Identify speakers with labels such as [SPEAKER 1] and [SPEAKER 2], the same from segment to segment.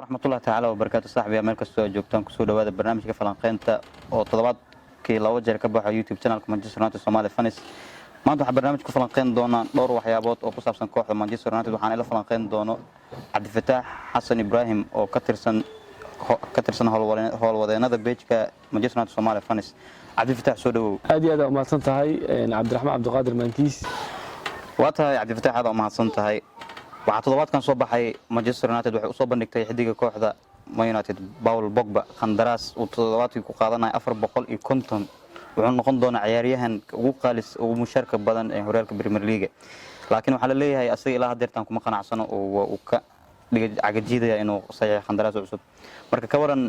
[SPEAKER 1] ورحمة الله تعالى وبركاته صاحبي مeel kastoo joogtaan kusoo dhawaada barnaamijka falanqeynta oo toddobaadkii laba jeer ka baxay YouTube channelka Manchester United Somali Fans maanta waxaan barnaamij ku falanqeyn doonaa dhowr waxyaabood oo ku saabsan kooxda Manchester United waxaan ila falanqeyn doono Cabdifataax Xasan Ibrahim oo ka tirsan howlwadeenada page-ka Manchester United Somali Fans Cabdifataax soo dhawow
[SPEAKER 2] aad iyo aad u mahadsan tahay Cabdiraxmaan Cabdiqaadir Maankiis
[SPEAKER 1] waa tahay Cabdifataax aad u mahadsan tahay waxaa toddobaadkan soo baxay Manchester United waxay u soo bandhigtay xidiga kooxda Man United Paul Pogba qandaraas uu toddobaadkii ku qaadanay 450 wuxuu noqon doonaa ciyaaryahan ugu qaalis ugu mushaarka badan ee horyaalka Premier League laakiin waxa la leeyahay asaga ilaa hadeertan kuma qanacsano oo uu ka dhigay cagajiidaya inuu saxiix qandaraas cusub marka ka waran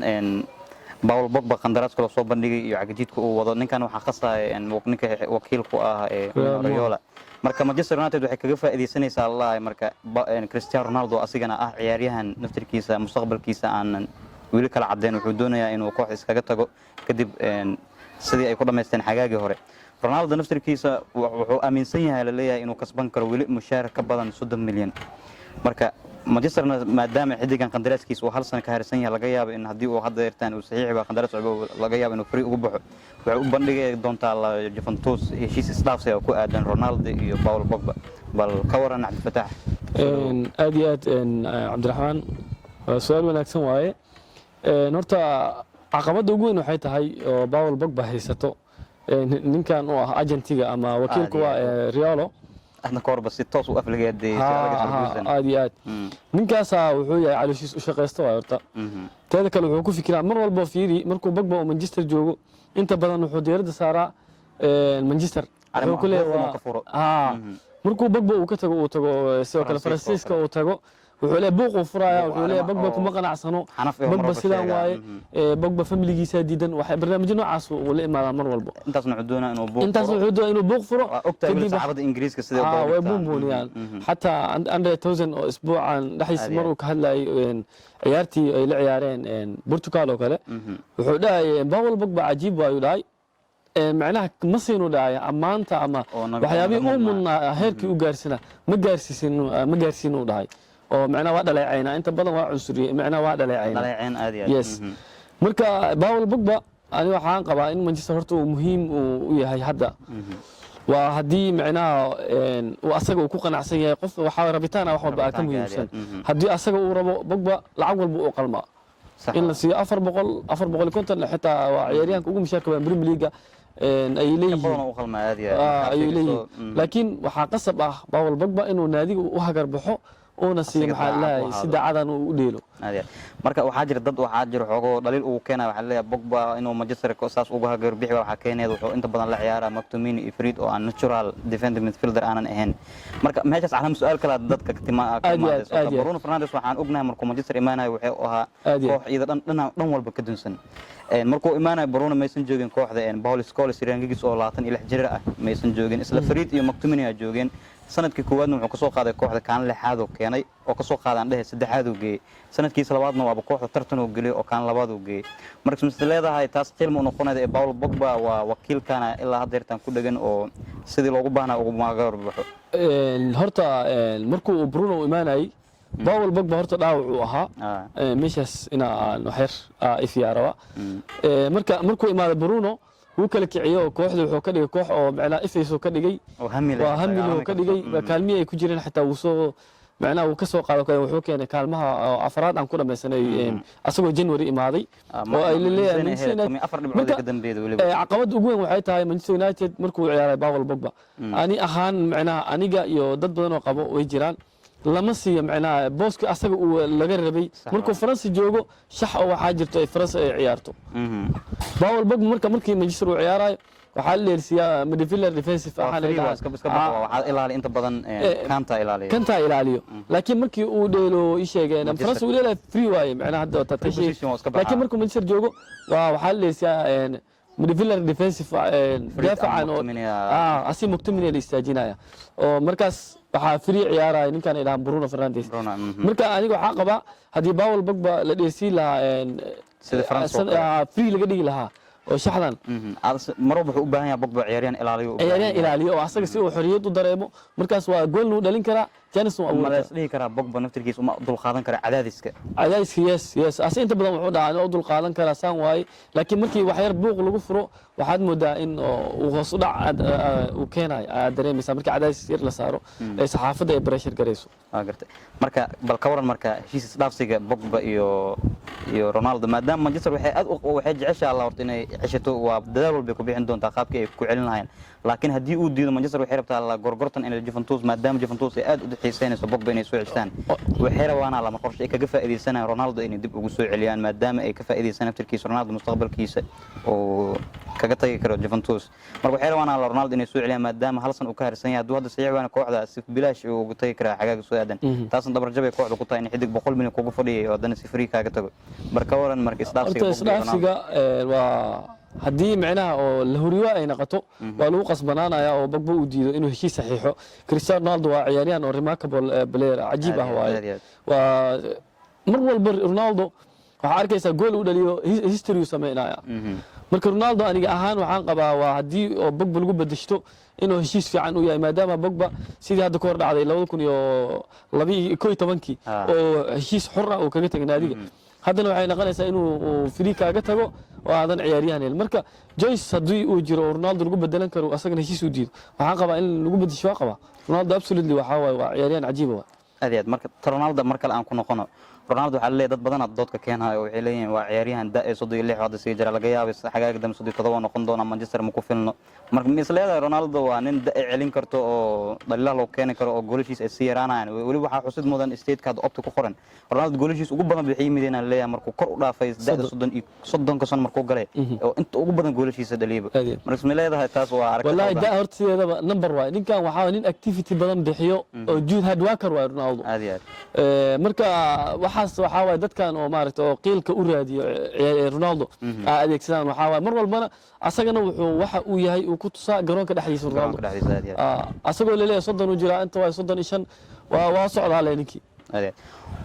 [SPEAKER 1] Paul Pogba qandaraas kala soo bandhigay iyo cagajiidka uu wado ninkan waxa qasay ninka wakiilku ah ee Raiola marka Manchester United waxay kaga faa'iideysanaysaa Allah marka Cristiano Ronaldo asigana ah ciyaaryahan naftirkiisa mustaqbalkiisa aan wili kala cadeyn wuxuu doonayaa inuu koox iskaga tago kadib sidii ay ku dhameysteen xagaagii hore Ronaldo naftirkiisa wuxuu aaminsan yahay la leeyahay inuu kasban karo wili mushaar ka badan 30 milyan marka Manchester maadaama xidigan qandaraaskiisa uu hal sano ka harsan yahay laga yaabo in hadii uu hadda yartaan uu saxiix ba qandaraas cusub laga yaabo inuu free ugu baxo waxay u bandhigay doontaa la Juventus heshiis isdhaafsi oo ku aadan Ronaldo iyo Paul Pogba bal ka waran Cabdifataax
[SPEAKER 2] aad iyo aad Cabdiraxmaan su'aal wanaagsan waaye horta caqabada ugu weyn waxay tahay oo Paul Pogba haysato ninkan oo ah agentiga ama wakiilka waa Raiola أنا كورب ستوس وأفلقي هدي عادي عاد نكاسا وحوي على شيء شقة استوى يرتا هذا كله هو كوفي كلام مرة والبوفيري مركو بقبة ومانشستر جوجو أنت بدل وحود يرد سارة مانشستر على كله مركو بقبة وكتجو سواء كلا فرانسيسكا وتجو وحوله بوق وفرايا وحوله بقبة كم قناع سنو بقبة سلام واي بقبة فاميلي جيسا جدا وبرنامجنا عصو ولا ما مر والبوق
[SPEAKER 1] انت صنعدونا انه بوق
[SPEAKER 2] انت صنعدونا انه بوق فرع
[SPEAKER 1] كدي صحافه انجليز كسيده
[SPEAKER 2] وبومبون يعني حتى عند توزن اسبوع عن دحيس مرو كهلاي عيارتي اي لعيارين برتقال وكله وحو داي باول بقبة عجيب وايو داي معناها ما سينو داي امانتا اما waxyaabii uu mudnaa heerkii u gaarsina ma gaarsiino dhahay oo macnaha waa dhaleecayna inta badan waa cunsuriye macnaha waa dhaleecayna
[SPEAKER 1] aad iyo
[SPEAKER 2] yes marka Paul Pogba ani waxaan qabaa in Manchester horta uu muhiim u yahay hadda waa hadii macnaha uu asaga ku qanacsan yahay qof waxa rabitaan wax walba ka muhiimsan hadii asaga uu rabo Pogba lacag walba uu qalma in la siiyo 400 konton xitaa waa ciyaaryahanka ugu mushaarka badan Premier League ay leeyihiin laakiin waxa qasab ah Paul Pogba inuu naadiga u hagar baxo oo nasiib maxaa lahayn si dacadan u dheelo
[SPEAKER 1] marka waxa jira dad waxa jira xogo dhaliil uu keenay waxa leeyahay Pogba inuu Manchester ka saas uga hagar bixi waxa keenay wuxuu inta badan la ciyaaraa McTominay iyo Fred oo aan natural defensive midfielder aanan ahayn marka meeshaas calaam su'aal kala dadka Bruno Fernandes waxaan ognahay markuu Manchester imaanay wuxuu ahaa koox iyada dhan walba ka dunsan markuu imaanay Bruno maysan joogin kooxda Paul Scholes rangigiis oo 26 jir ah maysan joogin isla Fred iyo McTominay ay joogeen sanadkii koowaadna wuxuu ka soo qaaday kooxda kaan lixaad oo keenay oo ka soo qaadaan dhahay saddexaad oo geeyay sanadkiisa labaadna waa kooxda tartan oo galay oo kaan labaad oo geeyay marka misle leedahay taas qiimo u noqonayda ee Paul Pogba waa wakiilkana ilaa hadeertan ku dhagan oo sidii loogu baahnaa ugu magaar baxo
[SPEAKER 2] horta markuu Bruno imaanay Paul Pogba horta dhaawac uu ahaa meeshaas ina waxyar ifiyaaraba markuu imaaday Bruno wuu kala kiciyo kooxdu wuxuu ka dhigay koox oo macna ifayso ka dhigay waa hamilo ka dhigay kaalmiye ay ku jireen xitaa uu soo macna uu ka soo qaado wuxuu keenay kaalmaha afraad aan ku dhameysanay asagoo January imaaday oo ay leeyahay caqabad ugu weyn waxay tahay Manchester United markuu ciyaaray Paul Pogba ani ahaan macna aniga iyo dad badan oo qabo way jiraan lama siiyo macnaha booska asaga uu laga rabay markuu France joogo shax oo waxa jirto ay France ay ciyaarto Paul Pogba markii Manchester uu ciyaaray waxa la leelsiyaa midfielder defensive ahaan
[SPEAKER 1] waxa ilaali inta badan
[SPEAKER 2] kanta ilaaliyo laakiin markii uu dheelo isheegeen France uu leeyahay free way macnaha hadda tatashay laakiin markuu Manchester joogo waxa la leelsiyaa midfielder defensive daafacan oo asi McTominay la istaajinaya oo markaas waxa free ciyaaray ninkan ilaa Bruno Fernandes marka aniga waxa qaba hadii Paul Pogba la dheesii lahaa sida France free laga dhigi lahaa oo shaxdan
[SPEAKER 1] marba wuxuu u baahan yahay Pogba ciyaaryahan ilaaliyo
[SPEAKER 2] oo asaga si uu xoriyad u dareemo markaas waa gool uu dhalin kara janis uu
[SPEAKER 1] ma la
[SPEAKER 2] awood
[SPEAKER 1] isdhihi karaa Pogba naftirkiisa uma dul qaadan kara cadaadiska
[SPEAKER 2] cadaadiska yes as inta badan wuxuu dhaca inuu dul qaadan kara saan waay laakiin markii wax yar buuq lagu furo waxaad moodaa in uu hoos u dhac uu keenay dareemaysa markii cadaadis yar la saaro ee saxaafadda ay pressure gareyso
[SPEAKER 1] gartay marka bal ka waran marka heshiis dhaafsiga Pogba iyo Ronaldo maadaama Manchester waxay jeceshaa la horta inay ceshato waa dadaal walba ku bixin doontaa qaabkii ay ku celin lahayn laakiin haddii uu diido Manchester waxay rabtaa la gorgortan in Juventus maadaama Juventus ay aad u xiiseynayso Pogba inay soo ceshaan waxay rabaan lama qorshe ay kaga faa'iideysanayaan Ronaldo inay dib ugu soo celiyaan maadaama ay ka faa'iideysan naftirkiisa Ronaldo mustaqbalkiisa oo kaga tagi karo Juventus marka waxay rabaan Ronaldo inay soo celiyaan maadaama hal san uu ka harsan yahay hadduu hadda saxiix waana kooxda si bilaash uu ugu tagi karaa xagaaga soo aadan taasna dabar jabay kooxda ku tahay in xidig 100 milyan kugu fadhiyay oo haddana si free kaaga tago marka waran marka
[SPEAKER 2] isdhaafsiga waa haddii macnaha oo la horiyo ay noqoto waa lagu qasbanaanaya oo Pogba uu diido inuu heshiis saxiixo Cristiano Ronaldo waa ciyaaryahan oo remarkable player cajiib ah waaye waa mar walba Ronaldo waxa arkaysa gool uu dhaliyo history uu sameynaya marka Ronaldo aniga ahaan waxaan qabaa waa haddii oo Pogba lagu bedeshto inuu heshiis fiican u yahay maadaama Pogba sidii hadda ka hor dhacday 2012 oo heshiis xor ah oo kaga tagay naadiga haddana waxay noqonaysaa inuu free kaaga tago oo aadan ciyaaryahan marka Joyce haddii uu jiro Ronaldo lagu bedelan karo asagana heshiis u diido waxaan qabaa in lagu bedesho waa qabaa Ronaldo absolutely waxa waa ciyaaryahan cajiib ah
[SPEAKER 1] aad marka Ronaldo marka aan ku noqono Ronaldo waxa leeyahay dad badan doodka keenayo waxay leeyihiin waa ciyaaryahan da 36 hadda si jira laga yaabay xagaaga dam 37 noqon doona Manchester ma ku filno marka misleeda Ronaldo waa nin da celin karto oo dhalilah loo keenin karo oo goolashiisa ay si yaraanayaan wali waxa xusid mudan state-ka opta ku qoran Ronaldo goolashiisa ugu badan bixiyay midina leeyahay markuu kor u dhaafay da 30 ka san markuu galay oo inta ugu badan goolashiisa dhaliiba marka misleeda taas waa aragtida
[SPEAKER 2] wallahi da horteedaba number waa ninkan waxa nin activity badan bixiyo oo juud hard worker waa Ronaldo marka waxaas waxa way dadkan oo maaragtay oo qiilka u raadiyo Ronaldo adeegsadaan waxa way mar walbana asagana wuxuu waxa uu yahay uu ku tusaa garoonka dhexdiisa Ronaldo asagoo leeyahay 30 u jira inta waa 35 waa socdaa leenkii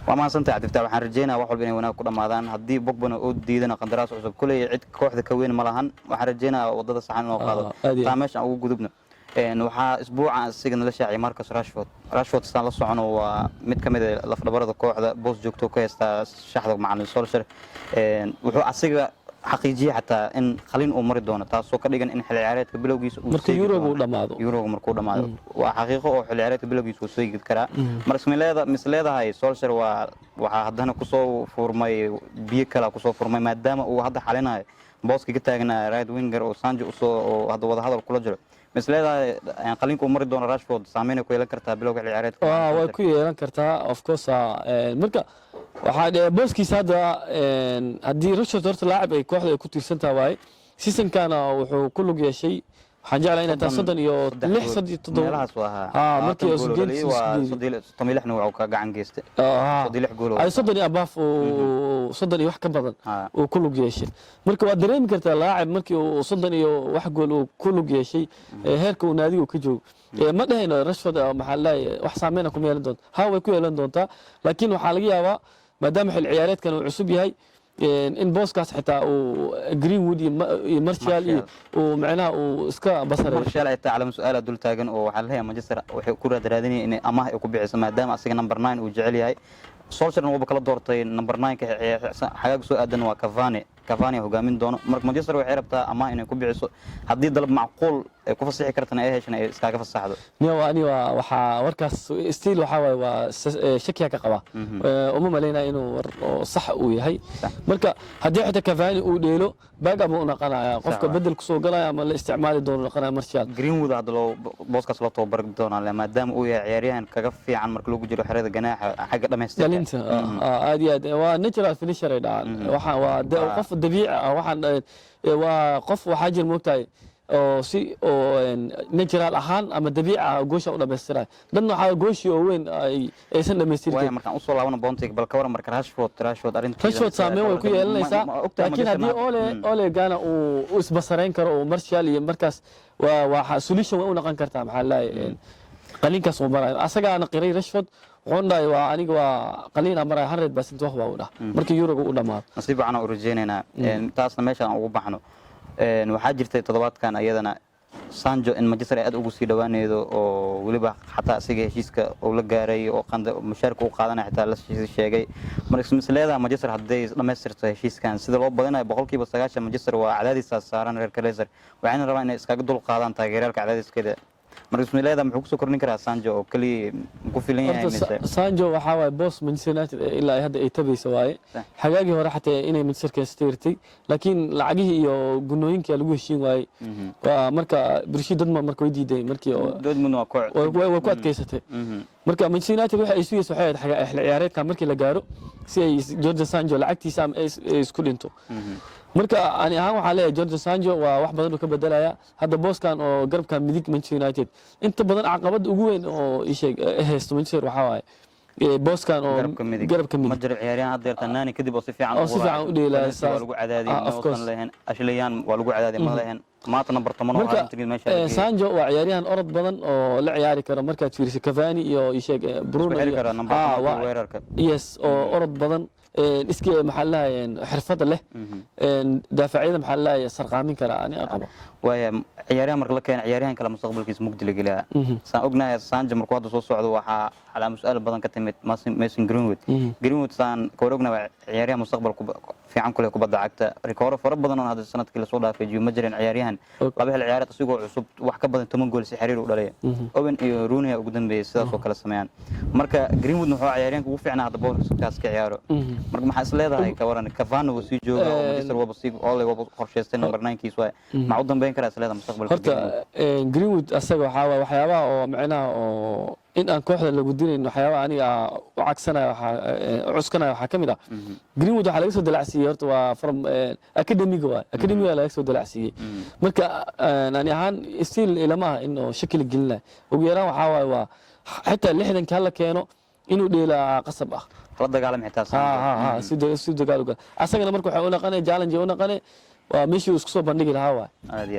[SPEAKER 1] waa ma santa cadifta waxaan rajeynayaa wax walba inay wanaag ku dhamaadaan haddii Pogba uu diidana qandaraas cusub kulay cid kooxda ka weyn ma lahan waxaan rajeynayaa wadada saxan oo qaado taameesha ugu gudubno waxaa isbuuca sigana la shaaciyay Marcus Rashford istaan la socono waa mid kamid ah lafdhabarada kooxda boos joogto ka haysta shaxda macallin Solskjaer wuxuu asiga xaqiijiyay xataa in qalin uu mari doono taasoo ka dhigan in xil ciyaareedka bilowgiisa uu
[SPEAKER 2] markuu Euro
[SPEAKER 1] markuu dhamaado waa xaqiiqo oo xil ciyaareedka bilowgiisa uu soo gid karaa marka misleedahay Solskjaer waxa haddana ku soo furmay biyo kala ku soo furmay maadaama uu hadda xalinayo booska ka taagnaa right winger oo Sancho oo hadda wada hadal kula jiro misleedahay qalinku mari doono Rashford saameyn ku yeelan kartaa bilowga ciyaareedka
[SPEAKER 2] way ku yeelan kartaa of course marka waxa booskiisa hadda haddii Rashford horta laacib ay kooxda ay ku tiirsantaa waay season-kana wuxuu ku lug yeeshay waxaan jeclahay inay tahay 36
[SPEAKER 1] meelahaas waa
[SPEAKER 2] markii uu
[SPEAKER 1] geeliyay waa 36 uu ka gacan geystay 36 gool
[SPEAKER 2] ay 30 abaaf oo 30 wax ka badan uu ku lug yeeshay marka waa dareemi kartaa laacib markii uu 30 iyo wax gool uu ku lug yeeshay heerka uu naadiga ka joogo ma dhahayno Rashford maxaa la wax saameyn ku yeelan doonta way ku yeelan doontaa laakiin waxa laga yaabaa maadaama xil ciyaareedkan uu cusub yahay in booskaas xitaa uu Greenwood iyo Martial iyo macnaha uu iska basaray
[SPEAKER 1] Martial ay taalam su'aal dul taagan oo waxa la leeyahay Manchester waxay ku raadinayaan in amaah ay ku bixiso maadaama asiga number 9 uu jecel yahay Solskjaer uu kala doortay number 9 ka xagaag soo aadan waa Cavani hogaamin doono marka Manchester waxay rabtaa amaah inay ku bixiso haddii dalab macquul ay ku fasaxi kartana ay heshan ay iskaga fasaxdo
[SPEAKER 2] ani waxa warkaas still waxa way waa shakiya ka qaba uma maleynaa inuu sax uu yahay marka haddii xitaa Cavani uu dheelo baag ama una qanaya qofka bedel ku soo galaya ama la isticmaali doono qanaya Martial
[SPEAKER 1] Greenwood hadda loo booskaas la tababar doona maadaama uu yahay ciyaaryahan kaga fiican marka lagu jiro xerada ganaaxa xagga dhameystirka
[SPEAKER 2] aad waa natural finisher ay dhacaan waxa waa qof dabiici ah waxaan waa qof waxa jir moogtahay oo si oo natural ahaan ama dabiici ah goosha u dhameestiray dadna waxa gooshi oo weyn aysan dhameestirin
[SPEAKER 1] markaan u soo laabano Bontig bal ka waran marka Rashford arinta
[SPEAKER 2] Rashford saameyn way ku yeelanaysaa laakiin haddii Ole Gana uu isbasareyn karo oo Martial iyo markaas waa solution way u noqon kartaa maxaa la qalinkaas oo maray asagaana qiray Rashford qonday waa aniga waa qalina maray 100% wax baa u dhax markii Euro u dhamaado
[SPEAKER 1] nasiib aan u rajeynaynaa taasna meesha aan ugu baxno waxaa jirtay toddobaadkan ayadana Sancho in Manchester aad ugu sii dhawaanaydo oo waliba xataa asiga heshiiska uu la gaaray oo mushaarka uu qaadanay xataa la sheegay marka misleedaha Manchester hadday dhamaystirto heshiiskan sida loo badanayo 90% Manchester waa cadaadis saaran reer Glazer waxayna rabaan inay iskaga dul qaadaan taageeraalka cadaadiskeeda marka ismaileeda muxuu ku soo kordhin karaa Sancho oo kaliya ku filan yahay mise
[SPEAKER 2] Sancho waxa way boss Manchester United ilaa hadda ay tabayso waaye xagaagii hore xataa inay Manchester ka istirtay laakiin lacagihii iyo gunooyinkii lagu heshiin waayay waa marka birshi dad marka way diiday markii
[SPEAKER 1] Dortmund waa
[SPEAKER 2] ku adkaysatay marka Manchester United waxa ay sugayso waxay ahayd xil ciyaareedka markii la gaaro si ay Jadon Sancho lacagtiisa isku dhinto marka ani ahaan waxa leeyahay Jadon Sancho waa wax badan oo ka bedelaya hadda booskan oo garabka midig Manchester United inta badan caqabad ugu weyn oo isheeg haysto Manchester waxa waaye booskan oo garabka midig
[SPEAKER 1] ma jiro ciyaaryahan hadda yartanaani kadib oo si fiican
[SPEAKER 2] u dheelaa
[SPEAKER 1] lagu cadaadiyay oo leeyahay ashleeyaan waa lagu cadaadiyay ma leeyahay maanta number 10 oo inta meesha
[SPEAKER 2] Sancho waa ciyaaryahan orod badan oo la ciyaari karo marka fiiriso Cavani iyo isheeg Bruno
[SPEAKER 1] weerarka
[SPEAKER 2] yes oo orod badan iskii maxallaha xirfad leh daafacyada maxallaha sarqaamin kara ani aqabo
[SPEAKER 1] waya ciyaaryahan marka la keen ciyaaryahan kala mustaqbalkiisa mugdi la geliya saan ognahay Sancho markuu hadda soo socdo waxa calaamad su'aal badan ka timid Mason Greenwood saan ka warognahay ciyaaryahan mustaqbalku fiican kule kubadda cagta rikoor fara badan oo hadda sanadkii la soo dhaafay jiyo ma jireen ciyaaryahan laba hal ciyaareed asigoo cusub wax ka badan 10 gool si xiriir u dhalay Owen iyo Rooney ugu dambeeyay sidaas oo kala sameeyaan marka Greenwood wuxuu ciyaaryahanka ugu fiicnaa hadda boorkaas ka ciyaaro marka maxaa is leedahay ka waran Cavani uu sii joogo oo Manchester waba sii qorsheystay number 9 kiis waay ma u dambeyn karaa is leedahay mustaqbalka
[SPEAKER 2] horta Greenwood asaga waxa waxyaabaha oo macnaha oo in aan kooxda lagu dirin waxyaabaha aniga u cagsanayo cuskanayo waxa kamid ah Greenwood waxa laga soo dalacsiyay horta waa from academiga laga soo dalacsiyay marka ani ahaan still ilamaha inuu shakil gelina ugu yaraan waxa waa حتى اللي حدا كان لك يانو إنه ديلا قصب أخ
[SPEAKER 1] رد قال محتاج
[SPEAKER 2] سيد قالوا أصلا مركو حقونا قناة جالن جونا قناة ومشي وسكسو بندق الهوا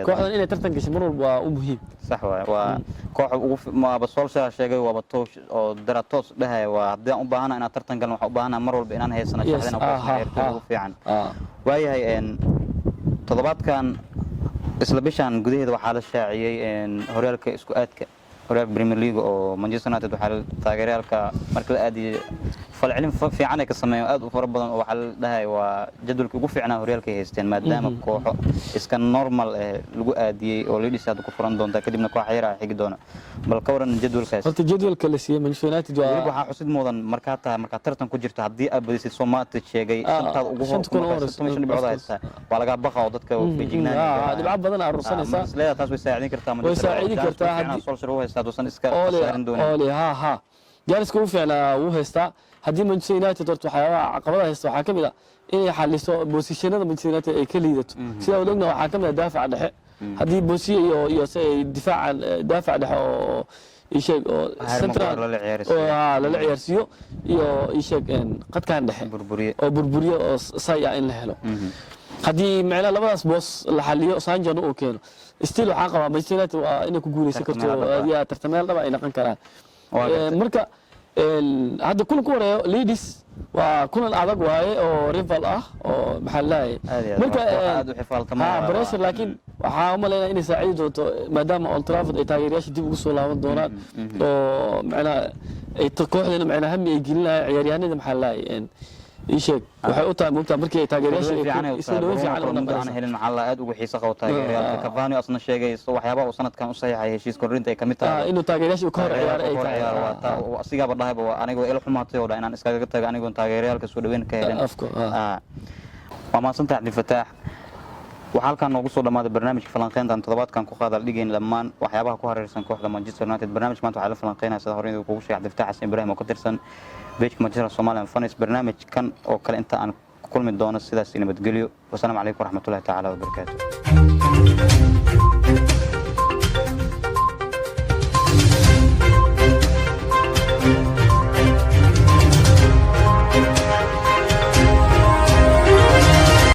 [SPEAKER 2] كوحنا إنه ترتن كشمرو ومهم
[SPEAKER 1] صح وكوح ما بصول شيء وبطوش أو دراتوس ده وعبد أبانا أنا ترتن قال أبانا مرور بيننا هي سنة شهرين أو في عن وهي هي إن طلبات كان إسلاميشان جديد وحالة شاعية إن هريالك إسكواتك هريال بريمير ليج أو مانشستر يونايتد وحال تاجريالك مركز أدي فالعلم في عنك السماء أد وفربنا وحال ده وجدول كوف عنا هريالك هيستين ما دام كوح إسكان نورمال لجو أدي وليدي ساد كفران دون تكدي من كوح حيرة حق دونا بالكورن جدول كاس
[SPEAKER 2] قلت جدول كلاسية مانشستر يونايتد
[SPEAKER 1] وحا حسد موضا مركاترتن كجرت هدي أبدي سومات تشيجي
[SPEAKER 2] شنت كون أورس
[SPEAKER 1] مش بعضها هسه ولا قاب بقى وضدك في جنان
[SPEAKER 2] هذا بعض بدنا الرسالة
[SPEAKER 1] لا تاسوي ساعدين كرتا
[SPEAKER 2] ويساعدين كرتا
[SPEAKER 1] دوسن إسكا سارن دون
[SPEAKER 2] أولي ها جالس كوف على وهستا هدي مانشستر يونايتد دورت وحياة عقبها هستا حاكمها إيه حلسوا بوسيشنة مانشستر يونايتد كليدت سيدا ولقنا حاكمها دافع على حق هدي بوسي دفاع دافع على حق يشيك سنترال للعيارسيو يشيك قد كان دحين بربورية صايع إن لهلو هدي معنا لباس بوس لحاليو سانجو نو كينو استيلو عقبة مانشستر يونايتد وإنه كقولي سكرتو يا ترتمال طبعا إنه كان كلام مركا هذا كل كورة ليديس وكل الأعضاء وهاي أو ريفال أو محلاي
[SPEAKER 1] مركا
[SPEAKER 2] بريشر لكن وحاول لنا إني سعيد ما دام أولترافورد تاجرياش دي بقصوا لهم دونات معنا التقوح لنا معنا هم يجي لنا عياريان محلاي إيشك وحيوتها ممتع مركي تاجرياش
[SPEAKER 1] يسوون في عالم أنا هلين محلا أد وحيسة أو تاجريال كفاني أصلا شيء وحيابا وسنة كان صحيح هي شيء كورين تكملت
[SPEAKER 2] إنه تاجرياش وكهر عيار
[SPEAKER 1] وأصيغا بالله أنا جو إله حماتي ولا أنا إسكاجة تاج أنا جو تاجريال كسودوين كهلين وما صنت عبد الفتاح وحالكان نوغو سو dhamaad barnaamijka falanqeynta toddobaadkan ku qaadal dhigeen lamaan waxyaabaha ku hareersan kooxda Manchester United barnaamij maanta waxa la falanqeynaa sida horeyda ugu sheegay Cabdi Fataax Xasan Ibrahim oo ka tirsan beejka Manchester Somaliland Fans barnaamijkan oo kale inta aan ku kulmi doono sidaas nabadgelyo wassalaamu calaykum waraxmatullaahi ta'ala wa barakaatuh